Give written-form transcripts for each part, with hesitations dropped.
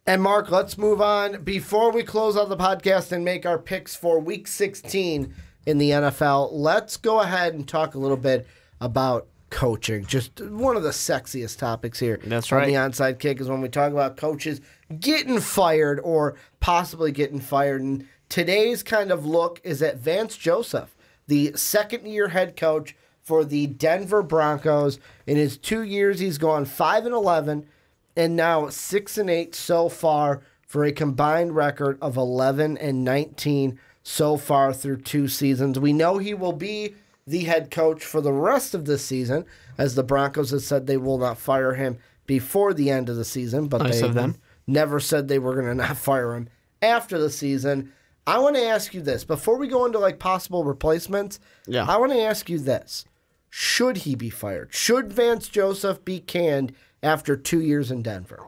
And Mark, let's move on. Before we close out the podcast and make our picks for Week 16 in the NFL, let's go ahead and talk a little bit about coaching. Just one of the sexiest topics here. That's right. On the Onside Kick is when we talk about coaches getting fired or possibly getting fired. And today's kind of look is at Vance Joseph, the second-year head coach for the Denver Broncos. In his 2 years, he's gone 5-11. And now 6-8 so far for a combined record of 11-19 so far through 2 seasons. We know he will be the head coach for the rest of this season, as the Broncos have said they will not fire him before the end of the season, but nice of them. Never said they were going to not fire him after the season. I want to ask you this before we go into like possible replacements. Yeah. I want to ask you this: should he be fired? Should Vance Joseph be canned after 2 years in Denver?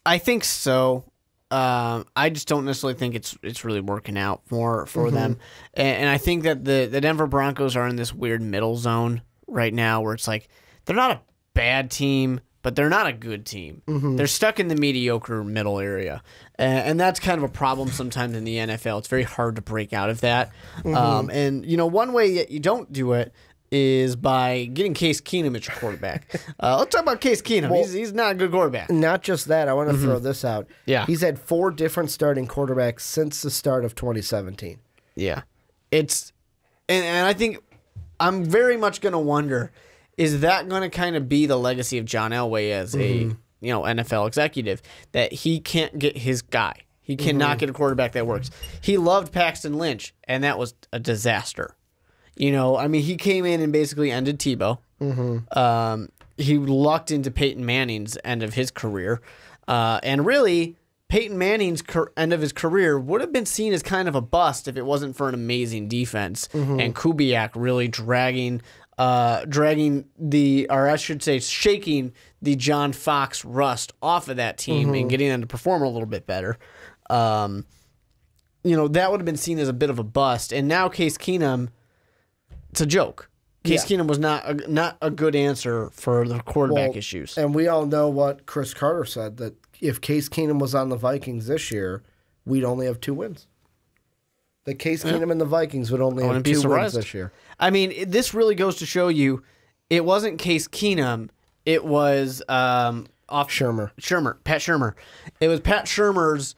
I think so. I just don't necessarily think it's really working out for them. And I think that the Denver Broncos are in this weird middle zone right now where it's like they're not a bad team, but they're not a good team. They're stuck in the mediocre middle area. And that's kind of a problem sometimes in the NFL. It's very hard to break out of that. And, you know, one way that you don't do it is by getting Case Keenum at your quarterback. Let's talk about Case Keenum. Well, he's not a good quarterback. Not just that. I want to throw this out. Yeah. He's had 4 different starting quarterbacks since the start of 2017. Yeah. And I think I'm very much going to wonder, is that going to kind of be the legacy of John Elway as a NFL executive, that he can't get his guy? He cannot get a quarterback that works. He loved Paxton Lynch, and that was a disaster. You know, I mean, he came in and basically ended Tebow. He lucked into Peyton Manning's end of his career. And really, Peyton Manning's end of his career would have been seen as kind of a bust if it wasn't for an amazing defense. And Kubiak really shaking the John Fox rust off of that team and getting them to perform a little bit better. That would have been seen as a bit of a bust. And now Case Keenum, it's a joke. Case Keenum was not a good answer for the quarterback issues. And we all know what Chris Carter said, that if Case Keenum was on the Vikings this year, we'd only have 2 wins. That Case Keenum and the Vikings would only have 2 wins this year. I mean, this really goes to show you it wasn't Case Keenum. It was Pat Shurmur. It was Pat Shurmur's,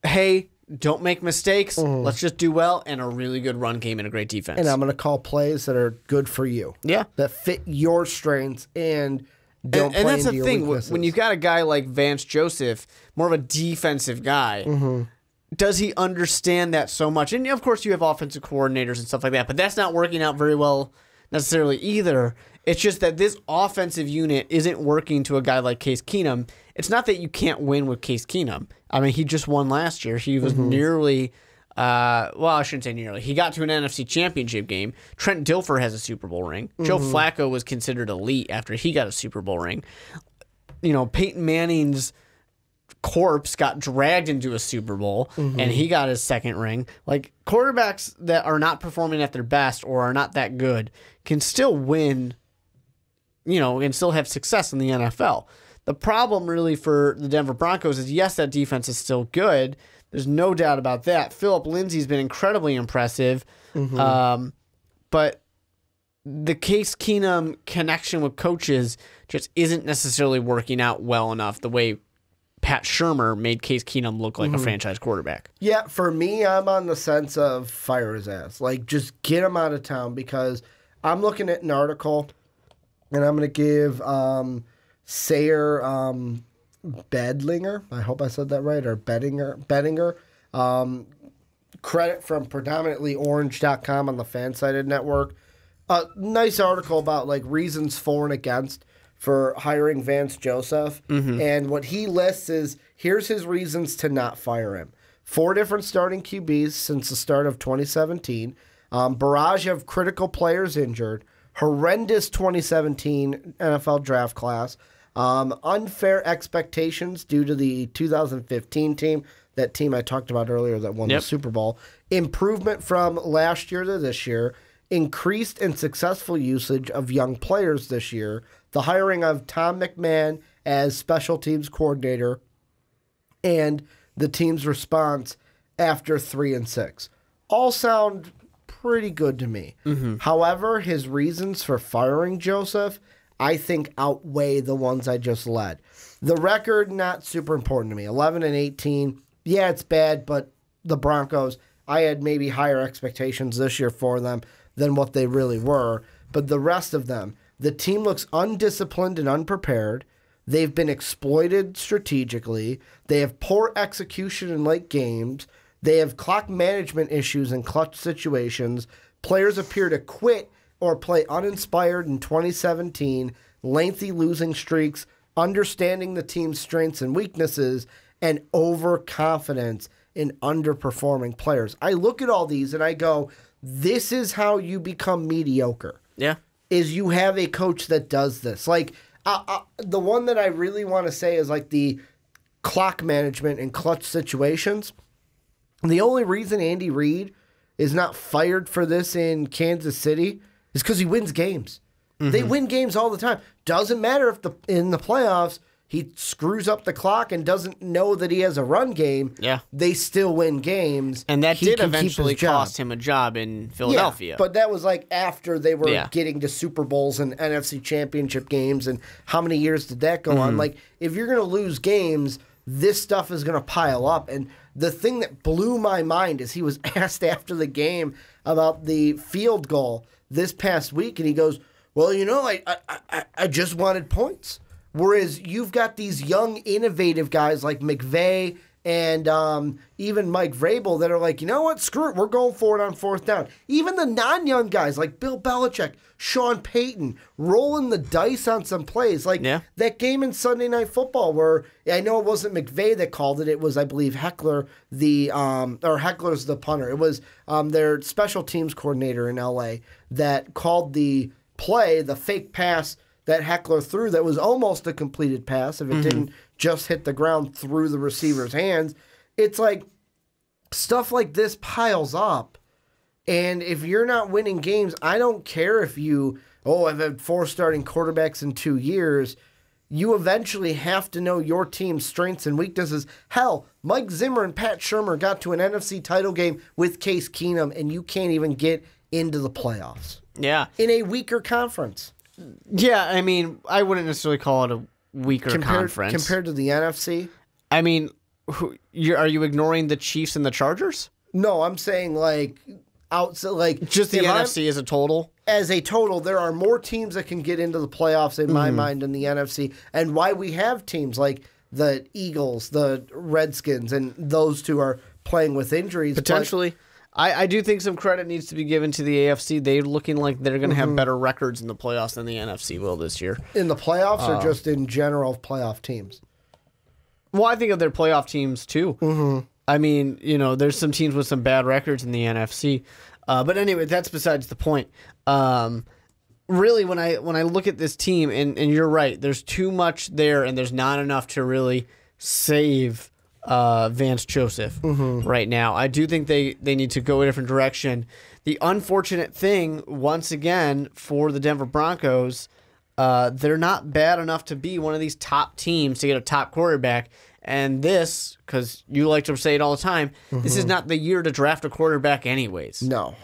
hey, don't make mistakes. Let's just do well, and a really good run game and a great defense. And I'm going to call plays that are good for you. Yeah. That fit your strengths and don't play that's into the your thing. weaknesses. When you've got a guy like Vance Joseph, more of a defensive guy, does he understand that so much? And, of course, you have offensive coordinators and stuff like that, but that's not working out very well necessarily either. It's just that this offensive unit isn't working to a guy like Case Keenum. It's not that you can't win with Case Keenum. I mean, he just won last year. He was nearly, I shouldn't say nearly. He got to an NFC Championship game. Trent Dilfer has a Super Bowl ring. Joe Flacco was considered elite after he got a Super Bowl ring. You know, Peyton Manning's corpse got dragged into a Super Bowl, and he got his second ring. Like, quarterbacks that are not performing at their best or are not that good can still win, and still have success in the NFL. The problem really for the Denver Broncos is, yes, that defense is still good. There's no doubt about that. Phillip Lindsay's been incredibly impressive. But the Case Keenum connection with coaches just isn't necessarily working out well enough the way Pat Shurmur made Case Keenum look like a franchise quarterback. Yeah, for me, I'm on the sense of fire his ass. Like, just get him out of town, because I'm looking at an article, and I'm going to give Sayer Bedlinger, I hope I said that right, or Bettinger, credit from predominantly orange.com on the Fansided Network. A nice article about like reasons for and against for hiring Vance Joseph. And what he lists is, here's his reasons to not fire him. 4 different starting QBs since the start of 2017. Barrage of critical players injured. Horrendous 2017 NFL draft class. Unfair expectations due to the 2015 team, that team I talked about earlier that won the Super Bowl. Improvement from last year to this year. Increased and successful usage of young players this year. The hiring of Tom McMahon as special teams coordinator. and the team's response after 3-6. All sound pretty good to me. However, his reasons for firing Joseph, I think, outweigh the ones I just led. The record, not super important to me. 11-18. Yeah, it's bad, but the Broncos, I had maybe higher expectations this year for them than what they really were. But the rest of them, the team looks undisciplined and unprepared. They've been exploited strategically. They have poor execution in late games. They have clock management issues in clutch situations. Players appear to quit or play uninspired in 2017. Lengthy losing streaks, understanding the team's strengths and weaknesses, and overconfidence in underperforming players. I look at all these and I go, this is how you become mediocre. Yeah. Is you have a coach that does this. Like, the one that I really want to say is like the clock management in clutch situations. The only reason Andy Reid is not fired for this in Kansas City is because he wins games. They win games all the time. Doesn't matter if in the playoffs he screws up the clock and doesn't know that he has a run game. Yeah. They still win games. And that did eventually cost him a job in Philadelphia. Yeah, but that was like after they were getting to Super Bowls and NFC Championship games, and how many years did that go on? Like, if you're going to lose games, this stuff is going to pile up. And the thing that blew my mind is he was asked after the game about the field goal this past week, and he goes, well, you know, I just wanted points. Whereas you've got these young, innovative guys like McVay and even Mike Vrabel that are like, you know what, screw it, we're going for it on fourth down. Even the non-young guys like Bill Belichick, Sean Payton, rolling the dice on some plays. Like that game in Sunday Night Football where I know it wasn't McVay that called it. It was, I believe, Heckler, or Heckler's the punter. It was their special teams coordinator in L.A. that called the play, the fake pass that Heckler threw that was almost a completed pass if it didn't just hit the ground through the receiver's hands. It's like stuff like this piles up. And if you're not winning games, I don't care if I've had 4 starting quarterbacks in 2 years. You eventually have to know your team's strengths and weaknesses. Hell, Mike Zimmer and Pat Shurmur got to an NFC title game with Case Keenum, and you can't even get into the playoffs. Yeah. In a weaker conference. Yeah, I mean, I wouldn't necessarily call it a weaker conference. Compared to the NFC? I mean, are you ignoring the Chiefs and the Chargers? No, I'm saying like outside, like just the NFC as a total. As a total, there are more teams that can get into the playoffs in my mind in the NFC, and why we have teams like the Eagles, the Redskins, and those two are playing with injuries. Potentially. I do think some credit needs to be given to the AFC. They're looking like they're going to have better records in the playoffs than the NFC will this year. In the playoffs or just in general playoff teams? Well, I think of their playoff teams too. I mean, you know, there's some teams with some bad records in the NFC. But anyway, that's besides the point. Really, when I look at this team, and you're right, there's too much there, and there's not enough to really save Vance Joseph right now. I do think they need to go a different direction. The unfortunate thing, once again, for the Denver Broncos, they're not bad enough to be one of these top teams to get a top quarterback. And this, because you like to say it all the time, this is not the year to draft a quarterback anyways. No.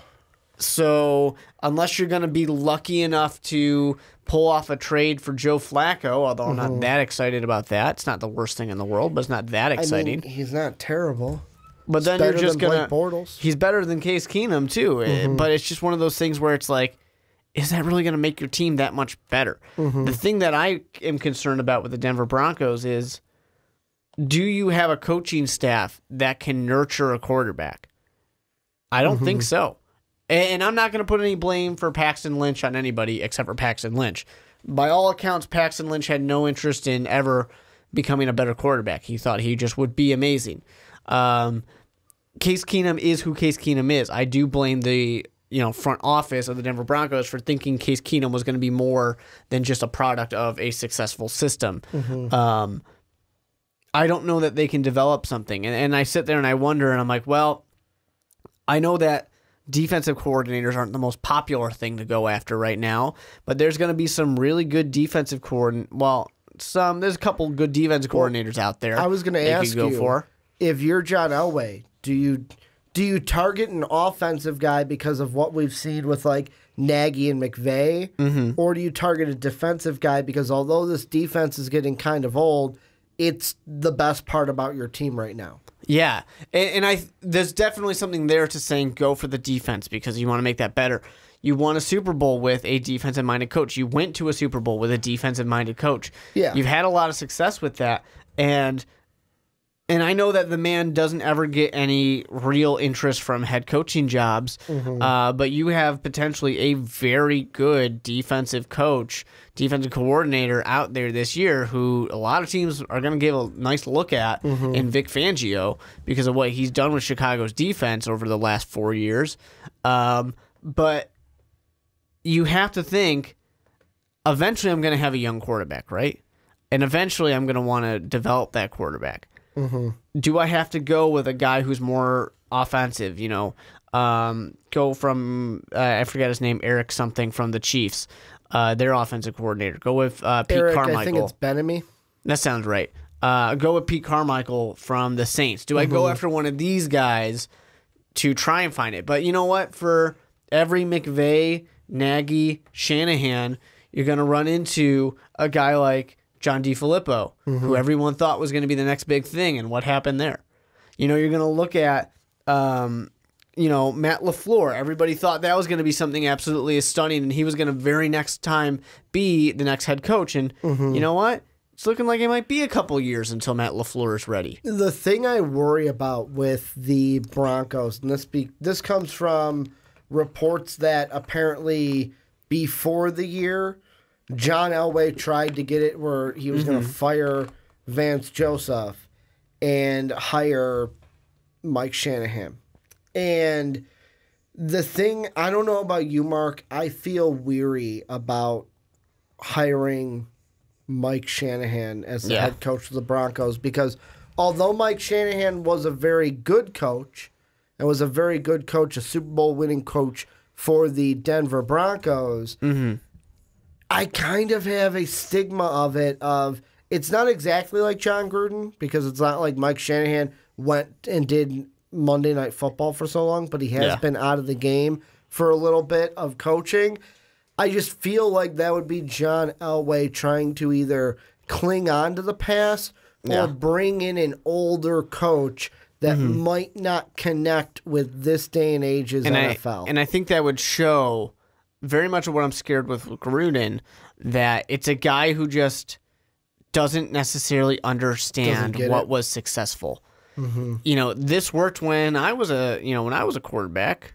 So unless you're going to be lucky enough to pull off a trade for Joe Flacco, although I'm not that excited about that. It's not the worst thing in the world, but it's not that exciting. I mean, he's not terrible. But then you're just going to... He's better than Case Keenum, too. But it's just one of those things where it's like, is that really going to make your team that much better? The thing that I am concerned about with the Denver Broncos is, do you have a coaching staff that can nurture a quarterback? I don't think so. And I'm not going to put any blame for Paxton Lynch on anybody except for Paxton Lynch. By all accounts, Paxton Lynch had no interest in ever becoming a better quarterback. He thought he just would be amazing. Case Keenum is who Case Keenum is. I do blame the front office of the Denver Broncos for thinking Case Keenum was going to be more than just a product of a successful system. I don't know that they can develop something. And I sit there and I wonder, and I'm like, well, I know that defensive coordinators aren't the most popular thing to go after right now, but there's going to be some really good defensive there's a couple good defense coordinators out there. I was going to ask you, if you're John Elway, do you target an offensive guy because of what we've seen with like Nagy and McVay, or do you target a defensive guy because although this defense is getting kind of old, it's the best part about your team right now? Yeah, and there's definitely something there to saying go for the defense because you want to make that better. You won a Super Bowl with a defensive-minded coach. You went to a Super Bowl with a defensive-minded coach. Yeah. You've had a lot of success with that, and I know that the man doesn't ever get any real interest from head coaching jobs, but you have potentially a very good defensive coordinator out there this year who a lot of teams are going to give a nice look at in Vic Fangio because of what he's done with Chicago's defense over the last 4 years. But you have to think, eventually I'm going to have a young quarterback, right? And eventually I'm going to want to develop that quarterback. Do I have to go with a guy who's more offensive? Go from, I forget his name, Eric something from the Chiefs, their offensive coordinator. Go with Pete Carmichael. I think it's Benemy. That sounds right. Go with Pete Carmichael from the Saints. Do I go after one of these guys to try and find it? But you know what? For every McVay, Nagy, Shanahan, you're going to run into a guy like John DeFilippo, who everyone thought was going to be the next big thing, and what happened there? You're going to look at, Matt LaFleur. Everybody thought that was going to be something absolutely stunning, and he was going to very next time be the next head coach. And you know what? It's looking like it might be a couple years until Matt LaFleur is ready. The thing I worry about with the Broncos, and this comes from reports that apparently before the year, John Elway tried to get it where he was going to fire Vance Joseph and hire Mike Shanahan. And the thing, I don't know about you, Mark, I feel weary about hiring Mike Shanahan as the head coach of the Broncos because although Mike Shanahan was a very good coach and was a very good coach, a Super Bowl winning coach for the Denver Broncos, I kind of have a stigma of it's not exactly like John Gruden because it's not like Mike Shanahan went and did Monday Night Football for so long, but he has been out of the game for a little bit of coaching. I just feel like that would be John Elway trying to either cling on to the past or bring in an older coach that might not connect with this day and age's NFL. And I think that would show very much of what I'm scared with Gruden, that it's a guy who just doesn't necessarily understand what was successful. This worked when I was a quarterback.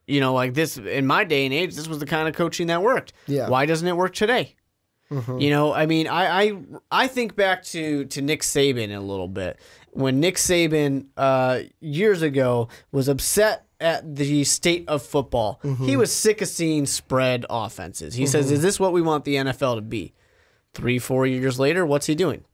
Like this in my day and age, this was the kind of coaching that worked. Yeah. Why doesn't it work today? I think back to Nick Saban a little bit. When Nick Saban years ago was upset at the state of football, he was sick of seeing spread offenses. He says, is this what we want the NFL to be? 3-4 years later, what's he doing?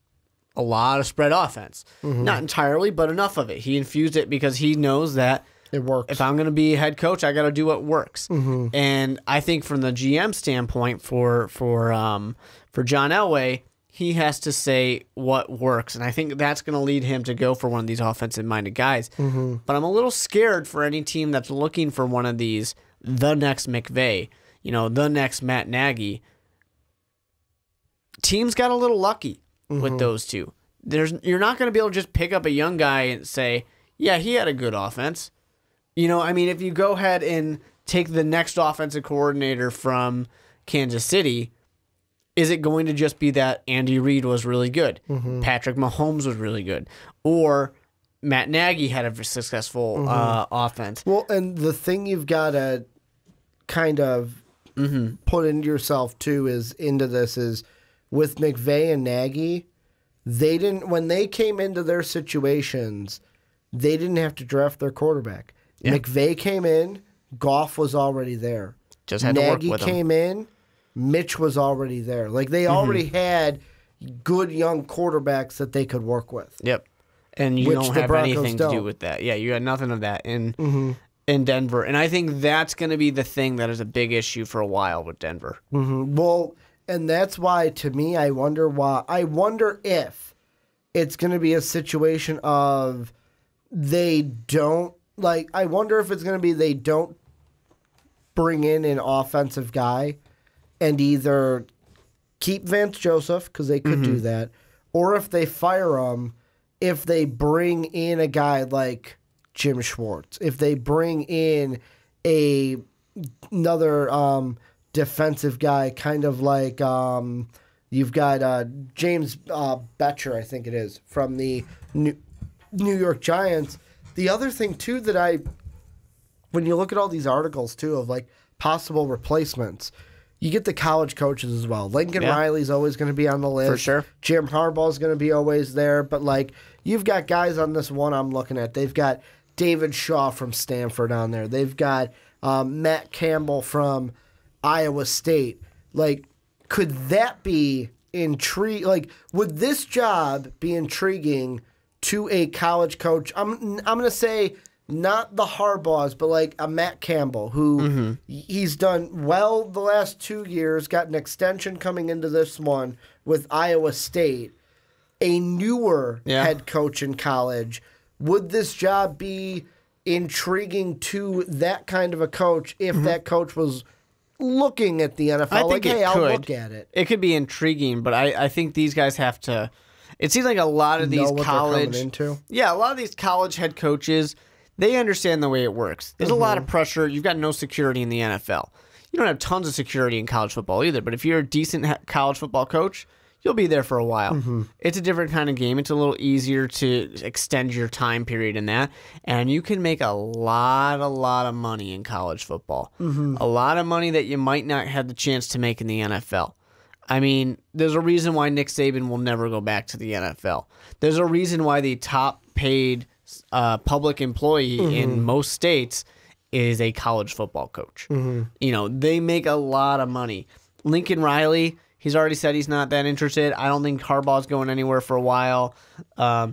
A lot of spread offense. Not entirely, but enough of it. He infused it because he knows that it works. If I'm going to be a head coach, I got to do what works. And I think from the GM standpoint for John Elway, he has to say what works. And I think that's going to lead him to go for one of these offensive-minded guys. But I'm a little scared for any team that's looking for one of these, the next McVay, the next Matt Nagy. Teams got a little lucky with those two. You're not going to be able to just pick up a young guy and say, yeah, he had a good offense. If you go ahead and take the next offensive coordinator from Kansas City, is it going to just be that Andy Reid was really good, Patrick Mahomes was really good, or Matt Nagy had a successful offense? Well, and the thing you've got to kind of put into yourself too is with McVay and Nagy, when they came into their situations, they didn't have to draft their quarterback. Yeah. McVay came in, Goff was already there. Just had to work with him. Nagy came in, Mitch was already there. Like they already had good young quarterbacks that they could work with. Yep. And you don't have anything to do with that. Yeah, you had nothing of that in Denver. And I think that's going to be the thing that is a big issue for a while with Denver. Well, And that's why, to me, I wonder if it's going to be a situation of they don't, like, I wonder if it's going to be they don't bring in an offensive guy and either keep Vance Joseph, because they could do that, or if they fire him, if they bring in a guy like Jim Schwartz, if they bring in another defensive guy, kind of like you've got James Betcher, I think it is, from the New York Giants. The other thing, too, that when you look at all these articles, too, of like possible replacements, you get the college coaches as well. Lincoln Riley's always going to be on the list. For sure. Jim Harbaugh's going to be always there. But, like, you've got guys on this one I'm looking at. They've got David Shaw from Stanford on there. They've got Matt Campbell from Iowa State. Like, could that be intriguing? Like, would this job be intriguing to a college coach? I'm going to say not the Harbaughs, but like a Matt Campbell, who he's done well the last 2 years, got an extension coming into this one with Iowa State, a newer head coach in college. Would this job be intriguing to that kind of a coach if that coach was looking at the NFL? I think like, hey, I'll look at it. It could be intriguing, but I think these guys have to. It seems like a lot of these college, a lot of these college head coaches, they understand the way it works. There's a lot of pressure. You've got no security in the NFL. You don't have tons of security in college football either, but if you're a decent college football coach, you'll be there for a while. It's a different kind of game. It's a little easier to extend your time period in that, and you can make a lot of money in college football. A lot of money that you might not have the chance to make in the NFL. I mean, there's a reason why Nick Saban will never go back to the NFL. There's a reason why the top paid public employee in most states is a college football coach. You know, they make a lot of money. Lincoln Riley, he's already said he's not that interested. I don't think Harbaugh's going anywhere for a while.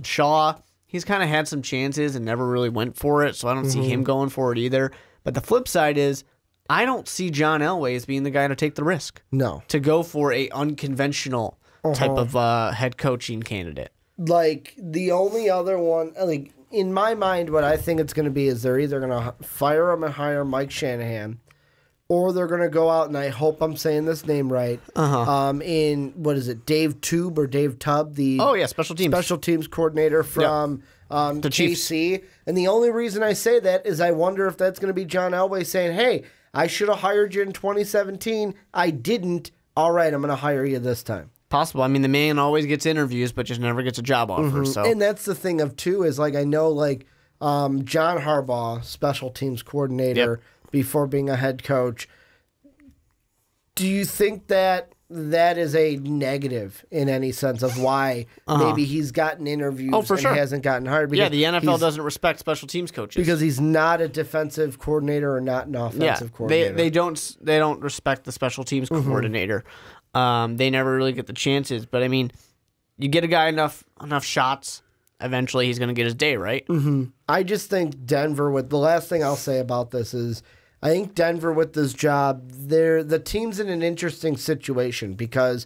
Shaw, he's kind of had some chances and never really went for it, so I don't see him going for it either. But the flip side is, I don't see John Elway as being the guy to take the risk. No. To go for a unconventional type of head coaching candidate. Like, the only other one, like, in my mind, what I think it's going to be is they're either going to fire him and hire Mike Shanahan, or they're going to go out, and I hope I'm saying this name right, in, what is it, Dave Tube or Dave Tubb, the special teams coordinator from the KC. And the only reason I say that is I wonder if that's going to be John Elway saying, hey, I should have hired you in 2017. I didn't. All right, I'm going to hire you this time. Possible. I mean, the man always gets interviews, but just never gets a job offer. So, and that's the thing of too is like I know like John Harbaugh, special teams coordinator before being a head coach. Do you think that is a negative in any sense of why maybe he's gotten interviews and hasn't gotten hired? Because the NFL doesn't respect special teams coaches because he's not a defensive coordinator or not an offensive coordinator. They don't respect the special teams coordinator. They never really get the chances. But I mean, you get a guy enough shots, eventually he's going to get his day, right? I just think Denver the last thing I'll say about this is, I think Denver with this job, the team's in an interesting situation because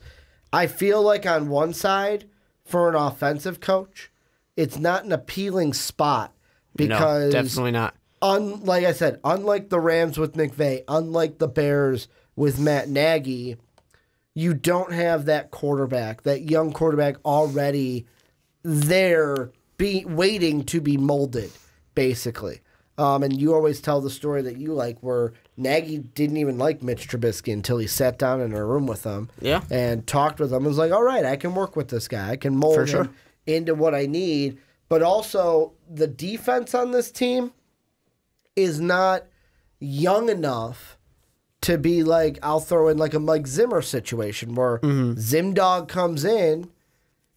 I feel like on one side, for an offensive coach, it's not an appealing spot because no, definitely not. Like I said, unlike the Rams with McVay, unlike the Bears with Matt Nagy, you don't have that quarterback, that young quarterback already there waiting to be molded, basically. And you always tell the story that you like where Nagy didn't even like Mitch Trubisky until he sat down in a room with him and talked with him and was like, all right, I can work with this guy. I can mold him into what I need. But also, the defense on this team is not young enough to be like, I'll throw in like a Mike Zimmer situation where Zimdog comes in,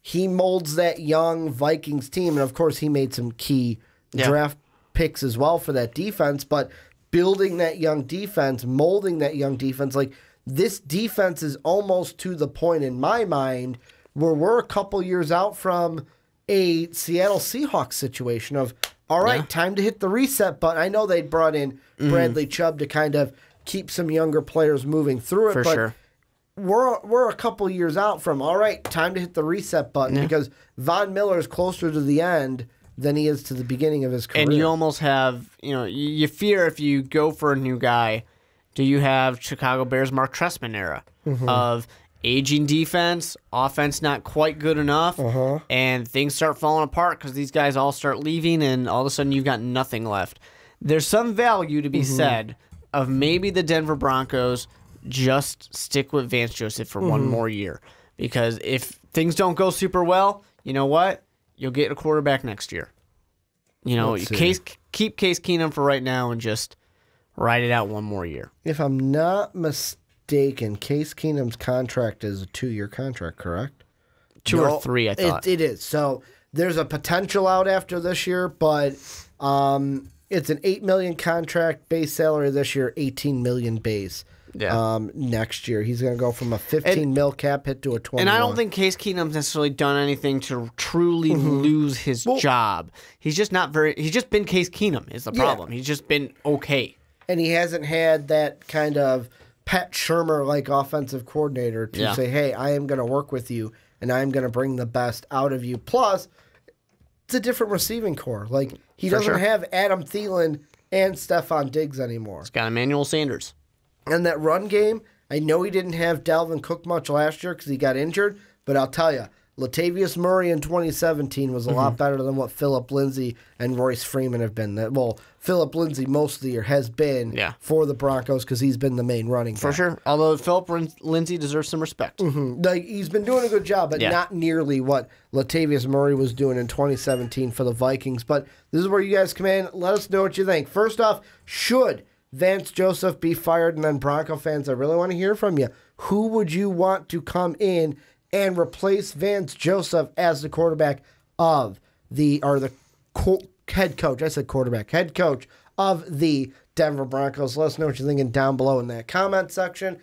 he molds that young Vikings team. And, of course, he made some key draft picks as well for that defense, but building that young defense, molding that young defense, like this defense is almost to the point in my mind where we're a couple years out from a Seattle Seahawks situation of, all right, time to hit the reset button. I know they brought in Bradley Chubb to kind of keep some younger players moving through it, but we're a couple years out from, all right, time to hit the reset button because Von Miller is closer to the end than he is to the beginning of his career. And you almost have, you fear if you go for a new guy, do you have Chicago Bears Mark Trestman era of aging defense, offense not quite good enough, and things start falling apart because these guys all start leaving, and all of a sudden you've got nothing left. There's some value to be said of maybe the Denver Broncos just stick with Vance Joseph for one more year. Because if things don't go super well, you know what? You'll get a quarterback next year. Keep Case Keenum for right now and just ride it out one more year. If I'm not mistaken, Case Keenum's contract is a 2-year contract, correct? 2 or 3, I thought. It is. So there's a potential out after this year, but it's an $8 million contract, base salary this year, $18 million base. Yeah. Next year he's going to go from a 15 mil cap hit to a 20. And I don't think Case Keenum's necessarily done anything to truly lose his job. He's just been Case Keenum is the problem. He's just been okay. And he hasn't had that kind of Pat Shurmur like offensive coordinator to say, "Hey, I am going to work with you and I am going to bring the best out of you." Plus, it's a different receiving core. Like he doesn't have Adam Thielen and Stephon Diggs anymore. He's got Emmanuel Sanders. And that run game, I know he didn't have Dalvin Cook much last year because he got injured, but I'll tell you, Latavius Murray in 2017 was a lot better than what Phillip Lindsay and Royce Freeman have been. Well, Phillip Lindsay most of the year has been for the Broncos because he's been the main running back. For sure. Although Phillip Lindsay deserves some respect. Like, he's been doing a good job, but not nearly what Latavius Murray was doing in 2017 for the Vikings. But this is where you guys come in. Let us know what you think. First off, should Vance Joseph be fired? And then Bronco fans, I really want to hear from you. Who would you want to come in and replace Vance Joseph as the quarterback of head coach? I said quarterback. Head coach of the Denver Broncos. Let us know what you're thinking down below in that comment section.